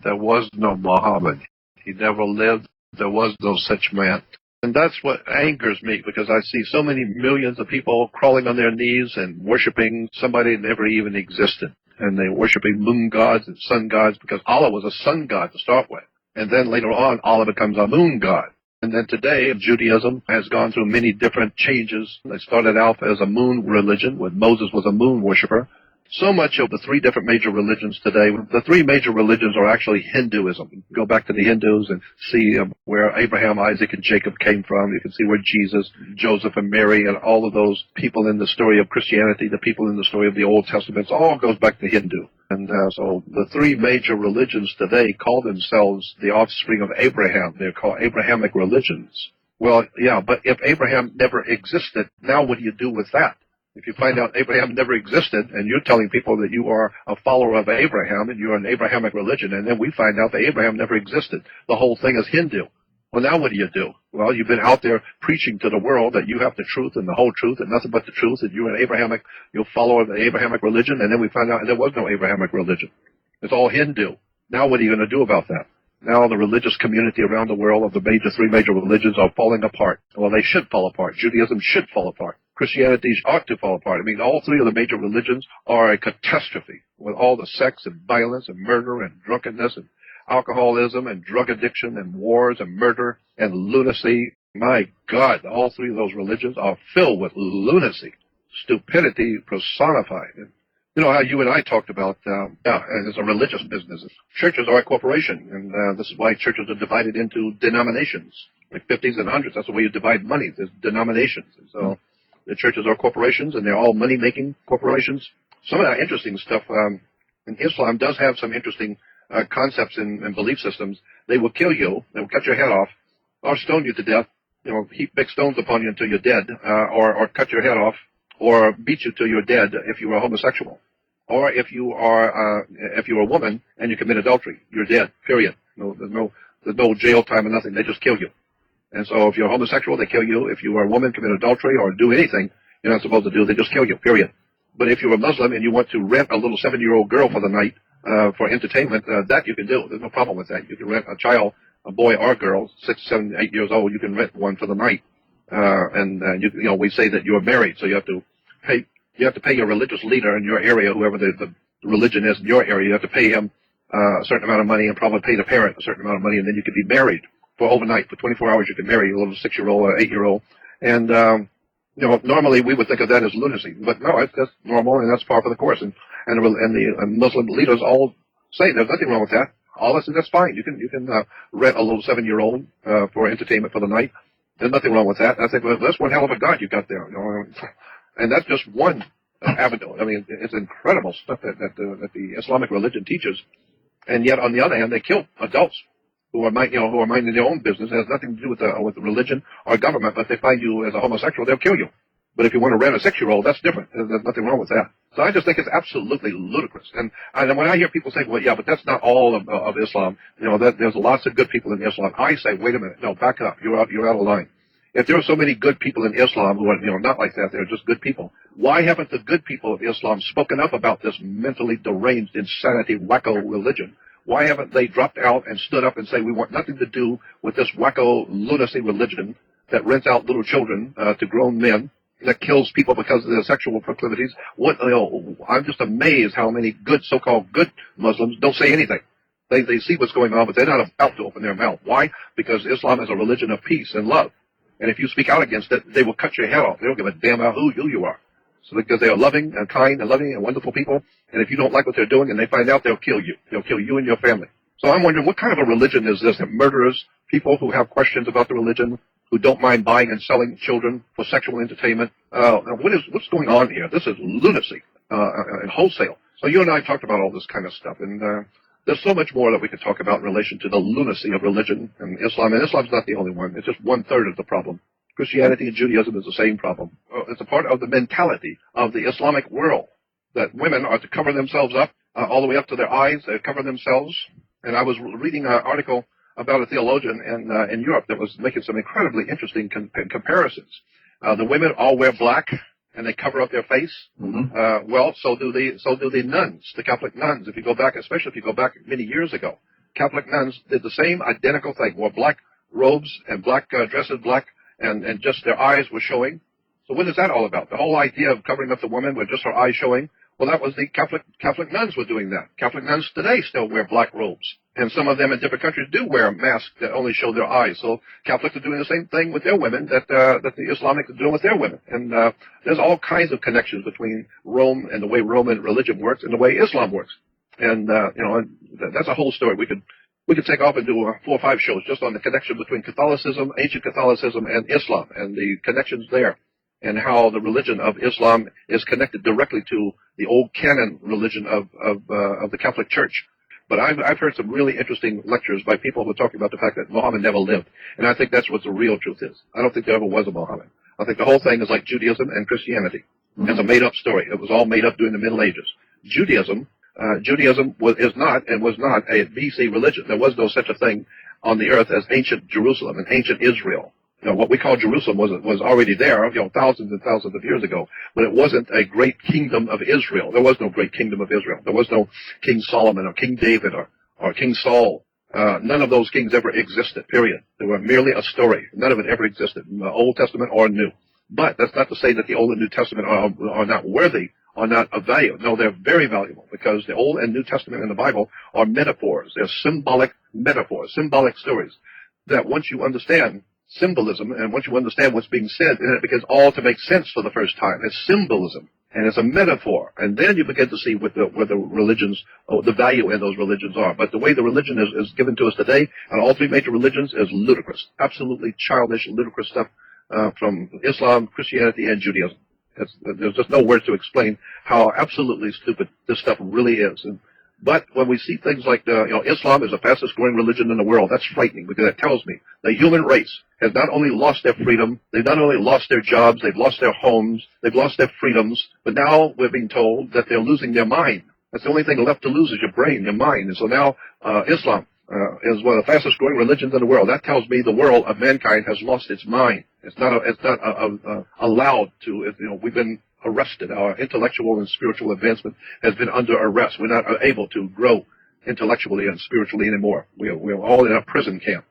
There was no Muhammad. He never lived. There was no such man. And that's what angers me, because I see so many millions of people crawling on their knees and worshiping somebody that never even existed. And they're worshiping moon gods and sun gods, because Allah was a sun god to start with. And then later on, Allah becomes a moon god. And then today, Judaism has gone through many different changes. They started out as a moon religion, when Moses was a moon worshiper. So much of the three different major religions today, the three major religions are actually Hinduism. Go back to the Hindus and see where Abraham, Isaac, and Jacob came from. You can see where Jesus, Joseph, and Mary, and all of those people in the story of Christianity, the people in the story of the Old Testament, all goes back to Hindu. And so the three major religions today call themselves the offspring of Abraham. They're called Abrahamic religions. Well, yeah, but if Abraham never existed, now what do you do with that? If you find out Abraham never existed, and you're telling people that you are a follower of Abraham and you're an Abrahamic religion, and then we find out that Abraham never existed, the whole thing is Hindu. Well, now what do? Well, you've been out there preaching to the world that you have the truth and the whole truth and nothing but the truth, and you're a follower of the Abrahamic religion, and then we find out there was no Abrahamic religion. It's all Hindu. Now what are you going to do about that? Now the religious community around the world of the three major religions are falling apart. Well, they should fall apart. Judaism should fall apart. Christianity ought to fall apart. I mean, all three of the major religions are a catastrophe, with all the sex and violence and murder and drunkenness and alcoholism and drug addiction and wars and murder and lunacy. My God, all three of those religions are filled with lunacy, stupidity personified. And you know how you and I talked about, it's a religious business. Churches are a corporation, and this is why churches are divided into denominations, like 50s and 100s. That's the way you divide money. There's denominations. And so the churches are corporations, and they're all money-making corporations. Some of that interesting stuff in Islam does have some interesting concepts and belief systems. They will kill you, they will cut your head off, or stone you to death, heap big stones upon you until you're dead, or cut your head off, or beat you till you're dead if you are homosexual. Or if you're a woman and you commit adultery, you're dead, period. There's no jail time or nothing, they just kill you. And so if you're homosexual, they kill you. If you are a woman, commit adultery, or do anything you're not supposed to do, they just kill you, period. But if you're a Muslim and you want to rent a little 7-year-old girl for the night for entertainment, that you can do. There's no problem with that. You can rent a child, a boy or girl, 6, 7, 8 years old, you can rent one for the night. We say that you're married, so you have to pay your religious leader in your area, whoever the religion is in your area. You have to pay him a certain amount of money, and probably pay the parent a certain amount of money, and then you can be married for overnight. For 24 hours you can marry a little 6-year-old or 8-year-old. And normally we would think of that as lunacy, but no, that's normal, and that's par for the course. And the Muslim leaders all say there's nothing wrong with that. All this, that's fine. You can rent a little 7-year-old for entertainment for the night. There's nothing wrong with that. And I think, well, that's one hell of a God you got there. And that's just one avenue. I mean, it's incredible stuff that the Islamic religion teaches. And yet, on the other hand, they kill adults who are minding their own business. It has nothing to do with the religion or government. But if they find you as a homosexual, they'll kill you. But if you want to rent a 6-year-old, that's different. There's nothing wrong with that. So I just think it's absolutely ludicrous. And when I hear people say, well, yeah, but that's not all of Islam, that there's lots of good people in Islam, I say, wait a minute, no, back up. You're out of line. If there are so many good people in Islam who are, not like that, they're just good people, why haven't the good people of Islam spoken up about this mentally deranged, insanity, wacko religion? Why haven't they dropped out and stood up and say, we want nothing to do with this wacko lunacy religion that rents out little children to grown men, that kills people because of their sexual proclivities? I'm just amazed how many good, so-called good Muslims don't say anything. They see what's going on, but they're not about to open their mouth. Why? Because Islam is a religion of peace and love. And if you speak out against it, they will cut your head off. They don't give a damn about who you are. So because they are loving and kind and loving and wonderful people, and if you don't like what they're doing and they find out, they'll kill you. They'll kill you and your family. So I'm wondering, what kind of a religion is this that murders people who have questions about the religion, who don't mind buying and selling children for sexual entertainment? What's going on here? This is lunacy and wholesale. So you and I talked about all this kind of stuff, and there's so much more that we could talk about in relation to the lunacy of religion and Islam. And Islam's not the only one. It's just 1/3 of the problem. Christianity and Judaism is the same problem. It's a part of the mentality of the Islamic world that women are to cover themselves up all the way up to their eyes. They cover themselves. And I was reading an article about a theologian in Europe that was making some incredibly interesting comparisons. The women all wear black and they cover up their face. Mm-hmm. So do the nuns, the Catholic nuns. Especially if you go back many years ago. Catholic nuns did the same identical thing, wore black robes and black dresses, black, and just their eyes were showing. So what is that all about? The whole idea of covering up the woman with just her eyes showing? Well, that was the Catholic nuns were doing that. Catholic nuns today still wear black robes. And some of them in different countries do wear masks that only show their eyes. So Catholics are doing the same thing with their women that the Islamic are doing with their women. And there's all kinds of connections between Rome and the way Roman religion works and the way Islam works. And that's a whole story. We could take off and do 4 or 5 shows just on the connection between Catholicism, ancient Catholicism, and Islam, and the connections there, and how the religion of Islam is connected directly to the old canon religion of the Catholic Church. But I've heard some really interesting lectures by people who are talking about the fact that Muhammad never lived, and I think that's what the real truth is. I don't think there ever was a Muhammad. I think the whole thing is like Judaism and Christianity. It's a made-up story. It was all made up during the Middle Ages. Judaism is not a BC religion. There was no such a thing on the earth as ancient Jerusalem and ancient Israel. What we call Jerusalem was already there, thousands and thousands of years ago, but it wasn't a great kingdom of Israel. There was no great kingdom of Israel. There was no King Solomon or King David or King Saul. None of those kings ever existed, period. They were merely a story. None of it ever existed, in the Old Testament or New. But that's not to say that the Old and New Testament are not worthy, are not of value. No, they're very valuable, because the Old and New Testament in the Bible are metaphors. They're symbolic metaphors, symbolic stories, that once you understand symbolism and once you understand what's being said, and it begins all to make sense for the first time. It's symbolism, and it's a metaphor, and then you begin to see what the religions, the value in those religions are. But the way the religion is given to us today, and all 3 major religions, is ludicrous, absolutely childish, ludicrous stuff from Islam, Christianity, and Judaism. There's just no words to explain how absolutely stupid this stuff really is. But when we see things like Islam is the fastest growing religion in the world, that's frightening, because it tells me the human race has not only lost their freedom, they've not only lost their jobs, they've lost their homes, they've lost their freedoms, but now we're being told that they're losing their mind. That's the only thing left to lose is your brain, your mind. And so now Islam is one of the fastest growing religions in the world. That tells me the world of mankind has lost its mind. It's not allowed to. We've been arrested. Our intellectual and spiritual advancement has been under arrest. We're not able to grow intellectually and spiritually anymore. We're all in a prison camp.